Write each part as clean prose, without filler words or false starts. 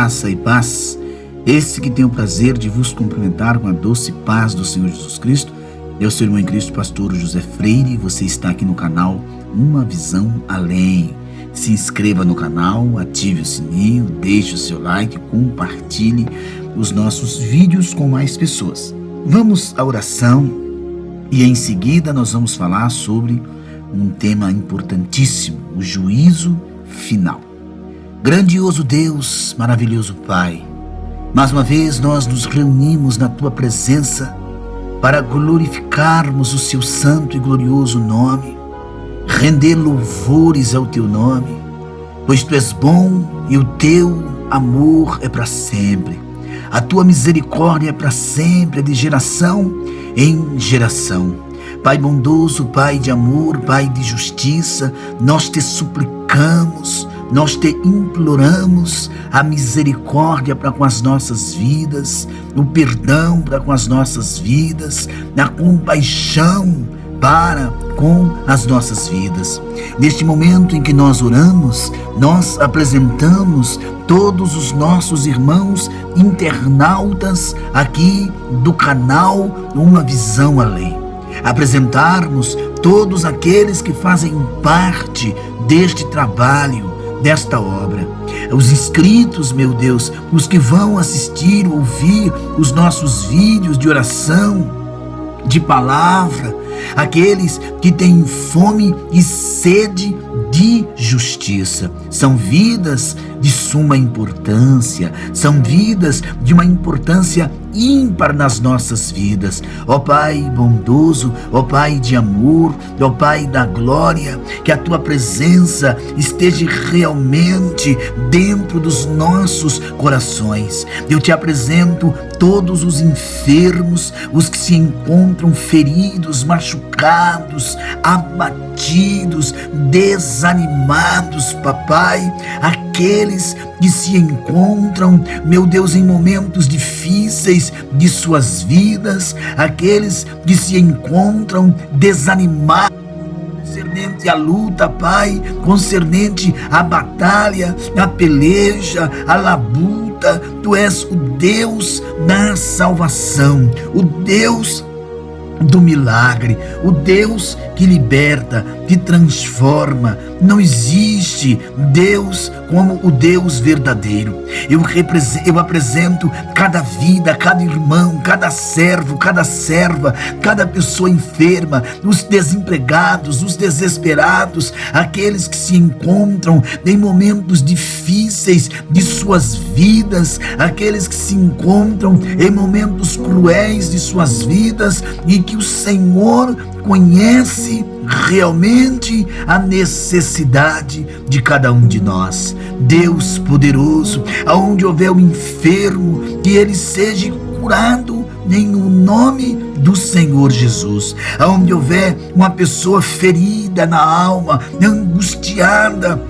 graça e paz. Esse que tem o prazer de vos cumprimentar com a doce paz do Senhor Jesus Cristo. Eu sou o irmão em Cristo, pastor José Freire, e você está aqui no canal Uma Visão Além. Se inscreva no canal, ative o sininho, deixe o seu like, compartilhe os nossos vídeos com mais pessoas. Vamos à oração e em seguida nós vamos falar sobre um tema importantíssimo, o juízo final. Grandioso Deus, maravilhoso Pai, mais uma vez nós nos reunimos na Tua presença para glorificarmos o Seu santo e glorioso nome, render louvores ao Teu nome, pois Tu és bom e o Teu amor é para sempre. A Tua misericórdia é para sempre, é de geração em geração. Pai bondoso, Pai de amor, Pai de justiça, nós Te suplicamos, nós Te imploramos a misericórdia para com as nossas vidas, o perdão para com as nossas vidas, a compaixão para com as nossas vidas. Neste momento em que nós oramos, nós apresentamos todos os nossos irmãos internautas aqui do canal Uma Visão Além. Apresentarmos todos aqueles que fazem parte deste trabalho, desta obra. Os inscritos, meu Deus, os que vão assistir, ouvir os nossos vídeos de oração, de palavra, aqueles que têm fome e sede de justiça. São vidas de suma importância, são vidas de uma importância ímpar nas nossas vidas. Ó Pai bondoso, ó Pai de amor, ó Pai da glória, que a Tua presença esteja realmente dentro dos nossos corações. Eu Te apresento todos os enfermos, os que se encontram feridos, machucados, abatidos, desanimados, papai, aqueles que se encontram, meu Deus, em momentos difíceis de suas vidas, aqueles que se encontram desanimados concernente à luta, Pai, concernente à batalha, à peleja, à labuta. Tu és o Deus da salvação, o Deus do milagre, o Deus que liberta, que transforma. Não existe Deus como o Deus verdadeiro. Eu apresento cada vida, cada irmão, cada servo, cada serva, cada pessoa enferma, os desempregados, os desesperados, aqueles que se encontram em momentos difíceis de suas vidas, aqueles que se encontram em momentos cruéis de suas vidas e que o Senhor conhece realmente a necessidade de cada um de nós. Deus poderoso, aonde houver um enfermo, que ele seja curado em o nome do Senhor Jesus. Aonde houver uma pessoa ferida na alma, angustiada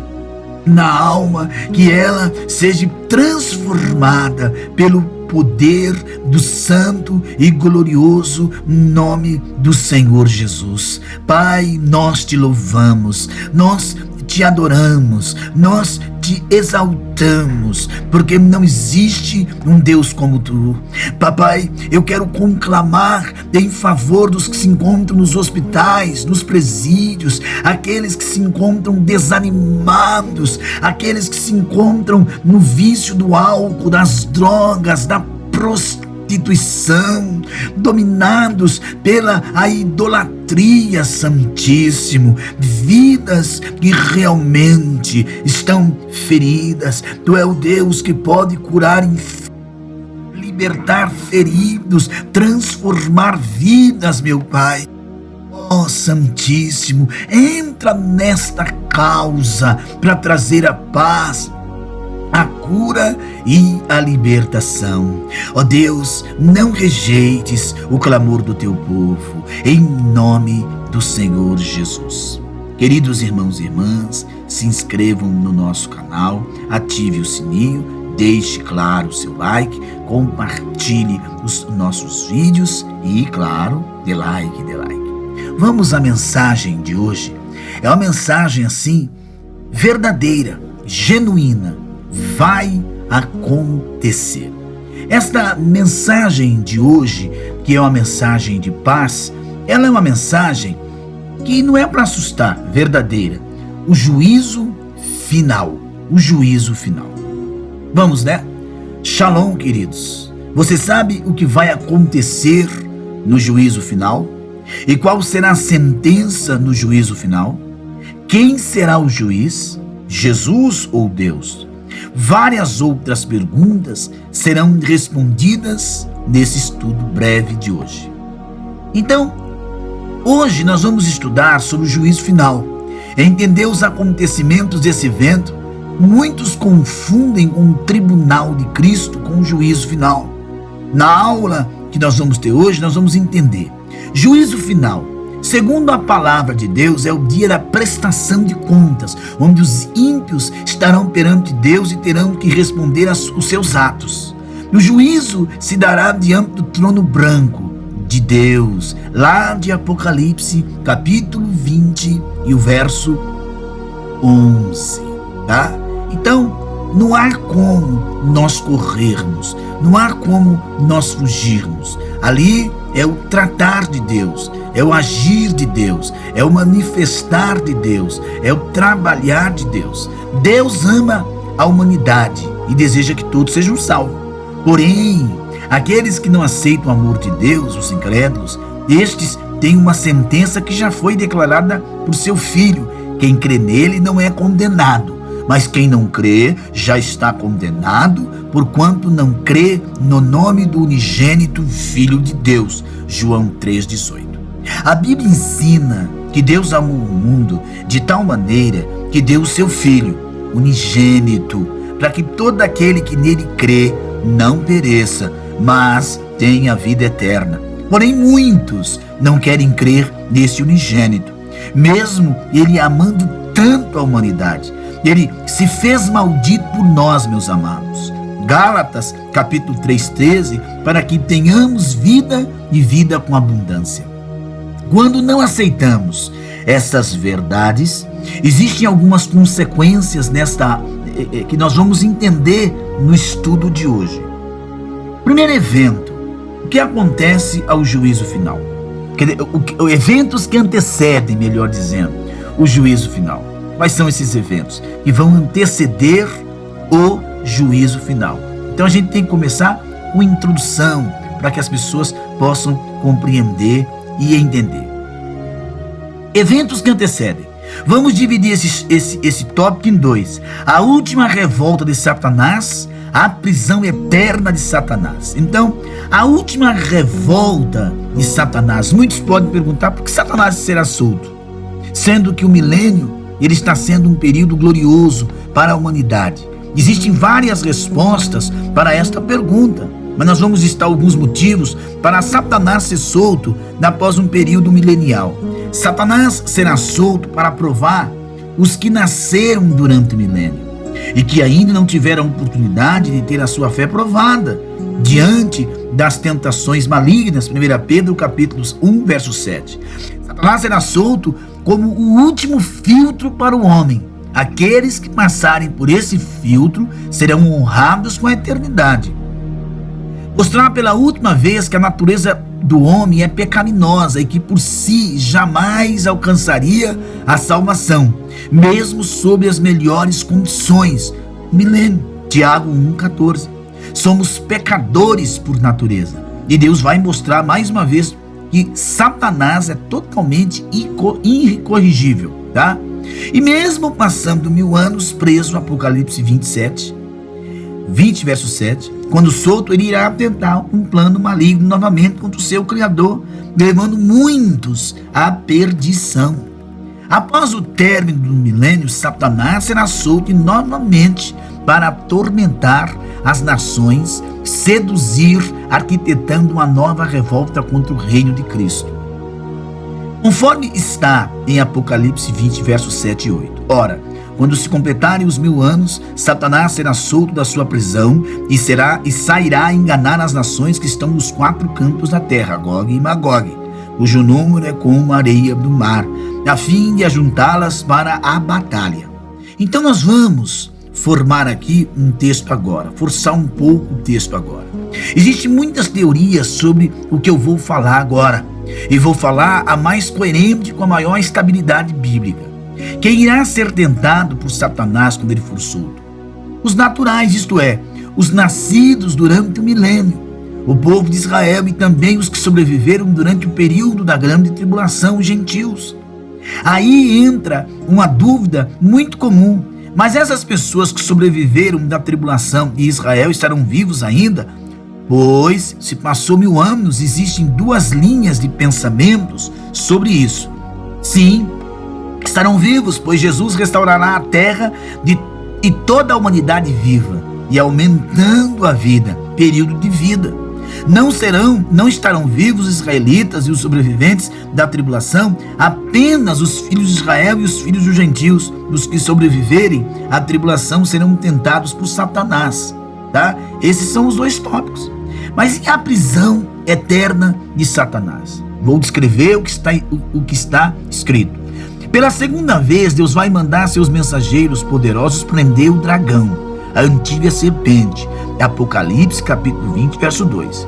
na alma, que ela seja transformada pelo poder do santo e glorioso nome do Senhor Jesus. Pai, nós Te louvamos, nós Te adoramos, nós Te exaltamos, porque não existe um Deus como Tu. Papai, eu quero conclamar em favor dos que se encontram nos hospitais, nos presídios, aqueles que se encontram desanimados, aqueles que se encontram no vício do álcool, das drogas, da prostituição, dominados pela a idolatria, Santíssimo, vidas que realmente estão feridas. Tu é o Deus que pode curar libertar feridos, transformar vidas, meu Pai. Ó Santíssimo, entra nesta causa para trazer a paz, a cura e a libertação. Ó Deus, não rejeites o clamor do Teu povo, em nome do Senhor Jesus. Queridos irmãos e irmãs, se inscrevam no nosso canal, ative o sininho, deixe claro o seu like, compartilhe os nossos vídeos e, claro, dê like, dê like. Vamos à mensagem de hoje. É uma mensagem assim, verdadeira, genuína, vai acontecer. Esta mensagem de hoje, que é uma mensagem de paz, ela é uma mensagem que não é para assustar, verdadeira. O juízo final. O juízo final. Vamos, né? Shalom, queridos. Você sabe o que vai acontecer no juízo final? E qual será a sentença no juízo final? Quem será o juiz? Jesus ou Deus? Várias outras perguntas serão respondidas nesse estudo breve de hoje. Então, hoje nós vamos estudar sobre o juízo final. Entender os acontecimentos desse evento. Muitos confundem com o tribunal de Cristo com o juízo final. Na aula que nós vamos ter hoje, nós vamos entender. Juízo final, segundo a palavra de Deus, é o dia da prestação de contas, onde os ímpios estarão perante Deus e terão que responder os seus atos. O juízo se dará diante do trono branco de Deus, lá de Apocalipse, capítulo 20 e o verso 11, tá? Então, não há como nós corrermos, não há como nós fugirmos. Ali é o tratar de Deus, é o agir de Deus, é o manifestar de Deus, é o trabalhar de Deus. Deus ama a humanidade e deseja que todos sejam salvos. Porém, aqueles que não aceitam o amor de Deus, os incrédulos, estes têm uma sentença que já foi declarada por seu Filho. Quem crê nele não é condenado. Mas quem não crê já está condenado, porquanto não crê no nome do unigênito Filho de Deus. João 3,18. A Bíblia ensina que Deus amou o mundo de tal maneira que deu o seu Filho unigênito, para que todo aquele que nele crê não pereça, mas tenha vida eterna. Porém, muitos não querem crer nesse unigênito, mesmo ele amando tanto a humanidade. Ele se fez maldito por nós, meus amados. Gálatas, capítulo 3,13, para que tenhamos vida e vida com abundância. Quando não aceitamos essas verdades, existem algumas consequências que nós vamos entender no estudo de hoje. Primeiro evento, o que acontece ao juízo final? Eventos que antecedem, melhor dizendo, o juízo final. Quais são esses eventos que vão anteceder o juízo final? Então a gente tem que começar com introdução para que as pessoas possam compreender e entender. Eventos que antecedem. Vamos dividir esse tópico em dois. A última revolta de Satanás, a prisão eterna de Satanás. Então, a última revolta de Satanás. Muitos podem perguntar por que Satanás será solto, sendo que o milênio ele está sendo um período glorioso para a humanidade. Existem várias respostas para esta pergunta, mas nós vamos listar alguns motivos para Satanás ser solto após um período milenial. Satanás será solto para provar os que nasceram durante o milênio e que ainda não tiveram a oportunidade de ter a sua fé provada diante das tentações malignas. 1 Pedro capítulo 1, verso 7. Satanás será solto como o último filtro para o homem. Aqueles que passarem por esse filtro serão honrados com a eternidade. Mostrar pela última vez que a natureza do homem é pecaminosa e que por si jamais alcançaria a salvação, mesmo sob as melhores condições. Milênio, Tiago 1,14. Somos pecadores por natureza. E Deus vai mostrar mais uma vez que Satanás é totalmente incorrigível, tá? E mesmo passando 1000 anos preso, Apocalipse 20, verso 7, quando solto, ele irá tentar um plano maligno novamente contra o seu Criador, levando muitos à perdição. Após o término do milênio, Satanás será solto novamente para atormentar as nações, seduzir, arquitetando uma nova revolta contra o reino de Cristo. Conforme está em Apocalipse 20, versos 7 e 8. Ora, quando se completarem os 1000 anos, Satanás será solto da sua prisão e sairá a enganar as nações que estão nos 4 cantos da terra, Gog e Magog, cujo número é como a areia do mar, a fim de ajuntá-las para a batalha. Então nós vamos formar aqui um texto agora, forçar um pouco o texto agora. Existem muitas teorias sobre o que eu vou falar agora, e vou falar a mais coerente com a maior estabilidade bíblica. Quem irá ser tentado por Satanás quando ele for solto? Os naturais, isto é, os nascidos durante o milênio, o povo de Israel e também os que sobreviveram durante o período da grande tribulação, os gentios. Aí entra uma dúvida muito comum: mas essas pessoas que sobreviveram da tribulação e Israel estarão vivos ainda? Pois, se passou 1000 anos, existem duas linhas de pensamentos sobre isso. Sim, estarão vivos, pois Jesus restaurará a terra e toda a humanidade viva, e aumentando a vida, período de vida. Não estarão vivos os israelitas e os sobreviventes da tribulação, apenas os filhos de Israel e os filhos dos gentios. Dos que sobreviverem à tribulação serão tentados por Satanás, tá? Esses são os dois tópicos. Mas e a prisão eterna de Satanás? Vou descrever o que está escrito. Pela segunda vez, Deus vai mandar seus mensageiros poderosos prender o dragão, a antiga serpente, Apocalipse capítulo 20, verso 2,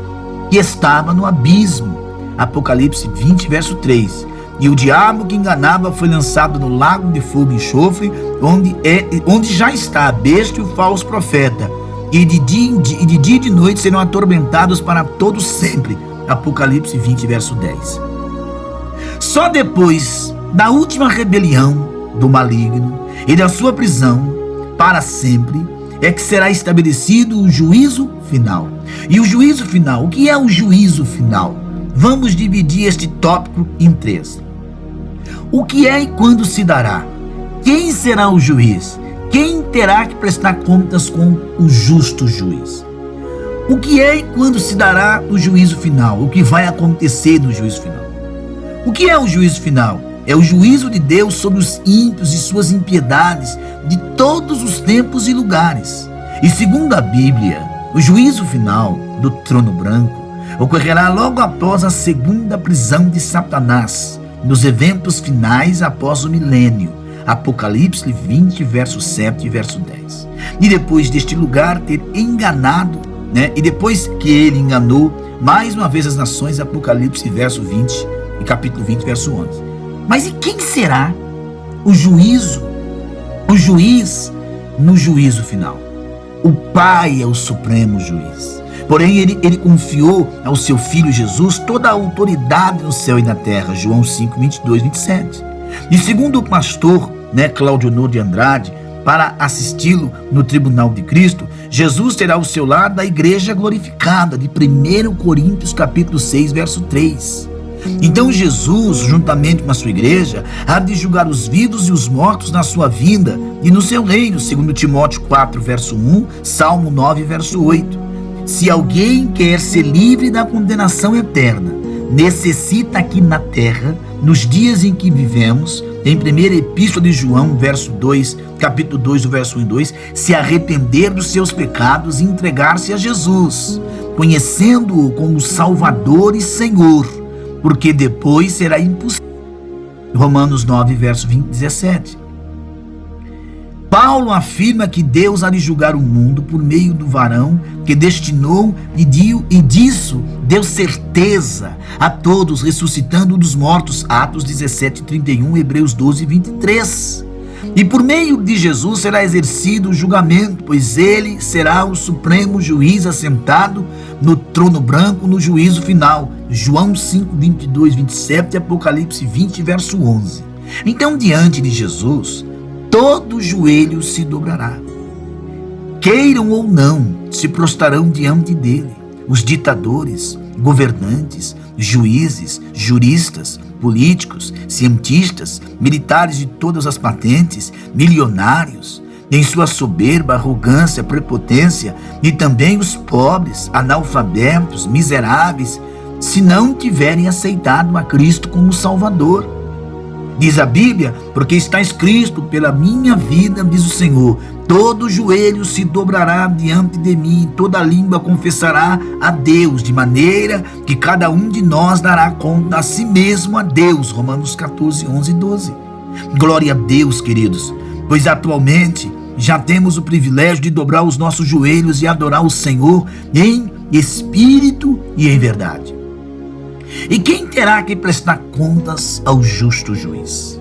que estava no abismo, Apocalipse 20, verso 3. E o diabo que enganava foi lançado no lago de fogo e enxofre, onde já está a besta e o falso profeta, e de dia e de noite serão atormentados para todo sempre, Apocalipse 20, verso 10. Só depois da última rebelião do maligno e da sua prisão para sempre é que será estabelecido o juízo final. E o juízo final, o que é o juízo final? Vamos dividir este tópico em 3. O que é e quando se dará? Quem será o juiz? Quem terá que prestar contas com o justo juiz? O que é e quando se dará o juízo final? O que vai acontecer no juízo final? O que é o juízo final? É o juízo de Deus sobre os ímpios e suas impiedades de todos os tempos e lugares. E segundo a Bíblia, o juízo final do trono branco ocorrerá logo após a segunda prisão de Satanás, nos eventos finais após o milênio, Apocalipse 20, verso 7 e verso 10. E depois deste lugar ter enganado, e depois que ele enganou mais uma vez as nações, Apocalipse verso 20 e capítulo 20, verso 11. Mas e quem será o juiz no juízo final? O Pai é o supremo juiz. Porém, ele confiou ao seu Filho Jesus toda a autoridade no céu e na terra, João 5, 22, 27. E segundo o pastor Claudionor de Andrade, para assisti-lo no tribunal de Cristo, Jesus terá ao seu lado a igreja glorificada, de 1 Coríntios capítulo 6, verso 3. Então Jesus, juntamente com a sua igreja, há de julgar os vivos e os mortos na sua vinda e no seu reino, segundo Timóteo 4, verso 1, Salmo 9, verso 8. Se alguém quer ser livre da condenação eterna, necessita aqui na terra, nos dias em que vivemos, em 1ª Epístola de João, capítulo 2, do verso 1 e 2, se arrepender dos seus pecados e entregar-se a Jesus, conhecendo-o como Salvador e Senhor, porque depois será impossível. Romanos 9, verso 17. Paulo afirma que Deus há de julgar o mundo por meio do varão que destinou e disso deu certeza a todos, ressuscitando dos mortos, Atos 17, 31, Hebreus 12, 23. E por meio de Jesus será exercido o julgamento, pois ele será o supremo juiz assentado no trono branco no juízo final, João 5, 22, 27 e Apocalipse 20, verso 11. Então, diante de Jesus, todo joelho se dobrará. Queiram ou não, se prostrarão diante dele. Os ditadores, governantes, juízes, juristas, políticos, cientistas, militares de todas as patentes, milionários, em sua soberba, arrogância, prepotência, e também os pobres, analfabetos, miseráveis, se não tiverem aceitado a Cristo como Salvador. Diz a Bíblia, porque está escrito: pela minha vida, diz o Senhor, todo joelho se dobrará diante de mim, toda língua confessará a Deus, de maneira que cada um de nós dará conta a si mesmo a Deus. Romanos 14, 11 e 12. Glória a Deus, queridos, pois atualmente já temos o privilégio de dobrar os nossos joelhos e adorar o Senhor em espírito e em verdade. E quem terá que prestar contas ao justo juiz?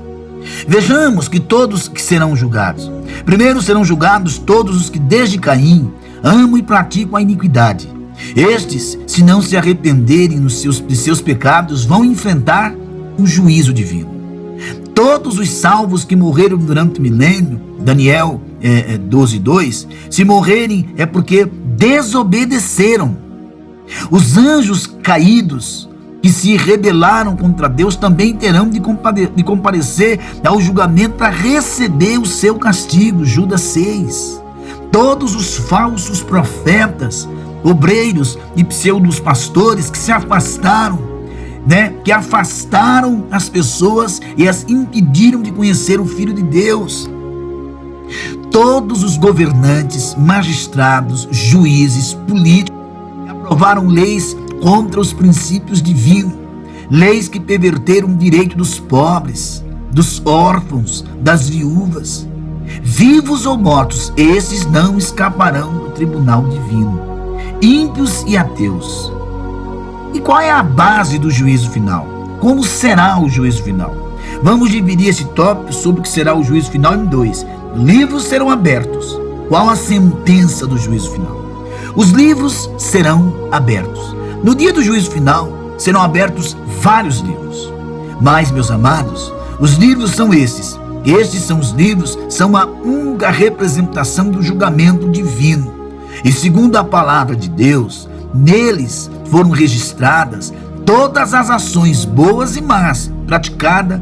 Vejamos que todos que serão julgados. Primeiro serão julgados todos os que desde Caim amam e praticam a iniquidade. Estes, se não se arrependerem de seus pecados, vão enfrentar o juízo divino. Todos os salvos que morreram durante o milênio, Daniel 12:2, se morrerem é porque desobedeceram. Os anjos caídos que se rebelaram contra Deus também terão de comparecer ao julgamento para receber o seu castigo. Judas 6. Todos os falsos profetas, obreiros e pseudos pastores que se afastaram, que afastaram as pessoas e as impediram de conhecer o Filho de Deus. Todos os governantes, magistrados, juízes, políticos que aprovaram leis contra os princípios divinos, leis que perverteram o direito dos pobres, dos órfãos, das viúvas, vivos ou mortos, esses não escaparão do tribunal divino. Ímpios e ateus. E qual é a base do juízo final? Como será o juízo final? Vamos dividir esse tópico sobre o que será o juízo final em dois. Livros serão abertos. Qual a sentença do juízo final? Os livros serão abertos. No dia do juízo final, serão abertos vários livros. Mas, meus amados, os livros são esses. Estes são os livros, são a única representação do julgamento divino. E segundo a palavra de Deus, neles foram registradas todas as ações boas e más praticadas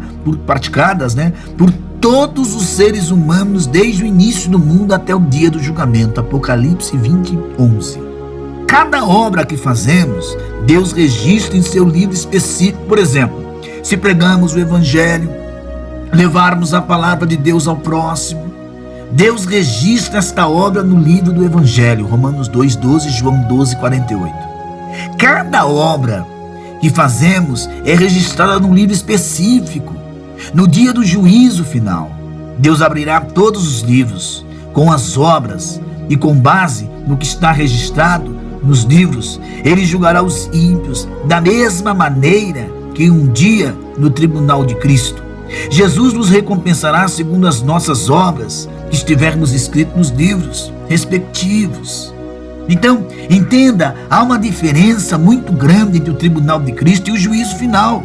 por todos os seres humanos desde o início do mundo até o dia do julgamento. Apocalipse 20:11. Cada obra que fazemos, Deus registra em seu livro específico. Por exemplo, se pregamos o Evangelho, levarmos a palavra de Deus ao próximo, Deus registra esta obra no livro do Evangelho, Romanos 2:12, João 12:48. Cada obra que fazemos é registrada num livro específico. No dia do juízo final, Deus abrirá todos os livros com as obras e com base no que está registrado nos livros, Ele julgará os ímpios da mesma maneira que um dia no tribunal de Cristo. Jesus nos recompensará segundo as nossas obras que estivermos escritos nos livros respectivos. Então, entenda, há uma diferença muito grande entre o tribunal de Cristo e o juízo final.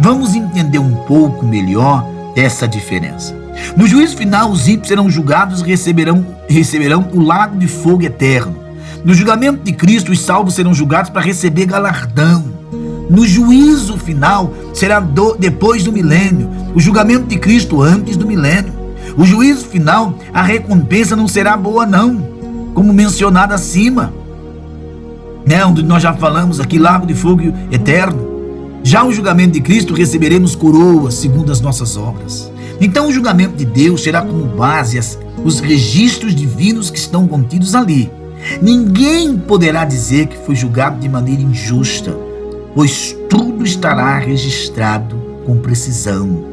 Vamos entender um pouco melhor essa diferença. No juízo final, os ímpios serão julgados e receberão o lago de fogo eterno. No julgamento de Cristo, os salvos serão julgados para receber galardão. No juízo final, será depois do milênio. O julgamento de Cristo antes do milênio. O juízo final, a recompensa não será boa não, como mencionado acima, onde nós já falamos aqui, lago de fogo eterno. Já o julgamento de Cristo, receberemos coroas segundo as nossas obras. Então o julgamento de Deus terá como base os registros divinos que estão contidos ali. Ninguém poderá dizer que foi julgado de maneira injusta, pois tudo estará registrado com precisão.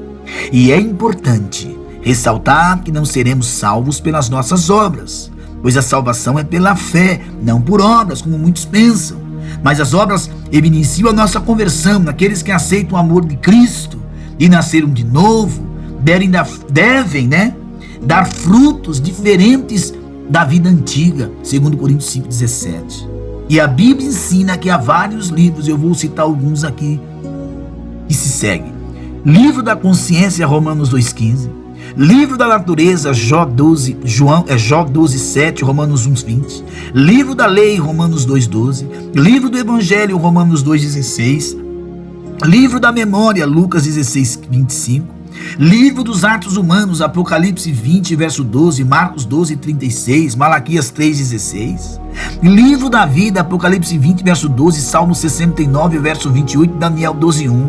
E é importante ressaltar que não seremos salvos pelas nossas obras, pois a salvação é pela fé, não por obras, como muitos pensam. Mas as obras evidenciam a nossa conversão naqueles que aceitam o amor de Cristo e nasceram de novo, devem dar frutos diferentes da vida antiga, segundo Coríntios 5:17. E a Bíblia ensina que há vários livros, eu vou citar alguns aqui que se seguem. Livro da consciência, Romanos 2:15. Livro da natureza, Jó 12:7, Romanos 1:20. Livro da lei, Romanos 2:12. Livro do evangelho, Romanos 2:16. Livro da memória, Lucas 16:25. Livro dos atos humanos, Apocalipse 20, verso 12, Marcos 12:36, Malaquias 3:16. Livro da vida, Apocalipse 20, verso 12, Salmo 69, verso 28, Daniel 12:1.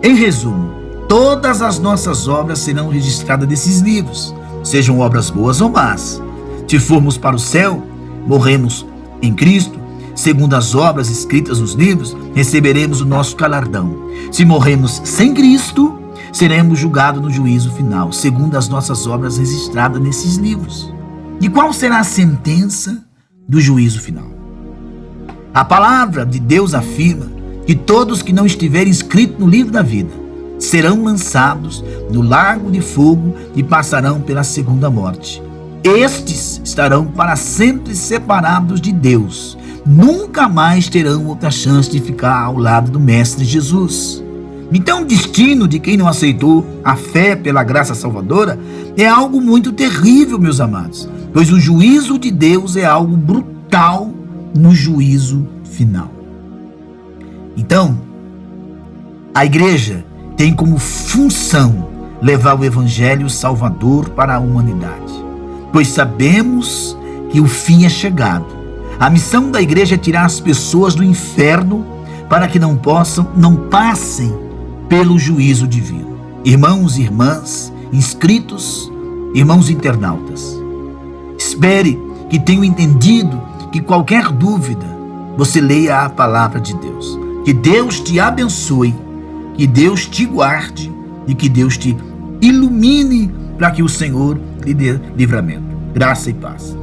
Em resumo, todas as nossas obras serão registradas nesses livros, sejam obras boas ou más. Se formos para o céu, morremos em Cristo, segundo as obras escritas nos livros, receberemos o nosso galardão. Se morremos sem Cristo, seremos julgados no juízo final, segundo as nossas obras registradas nesses livros. E qual será a sentença do juízo final? A palavra de Deus afirma que todos que não estiverem inscritos no livro da vida serão lançados no lago de fogo e passarão pela segunda morte. Estes estarão para sempre separados de Deus. Nunca mais terão outra chance de ficar ao lado do Mestre Jesus. Então, o destino de quem não aceitou a fé pela graça salvadora é algo muito terrível, meus amados, pois o juízo de Deus é algo brutal no juízo final. Então, a igreja tem como função levar o evangelho salvador para a humanidade, pois sabemos que o fim é chegado. A missão da igreja é tirar as pessoas do inferno para que não passem pelo juízo divino. Irmãos e irmãs, inscritos, irmãos internautas, espere que tenham entendido que qualquer dúvida, você leia a palavra de Deus. Que Deus te abençoe, que Deus te guarde e que Deus te ilumine para que o Senhor lhe dê livramento. Graça e paz.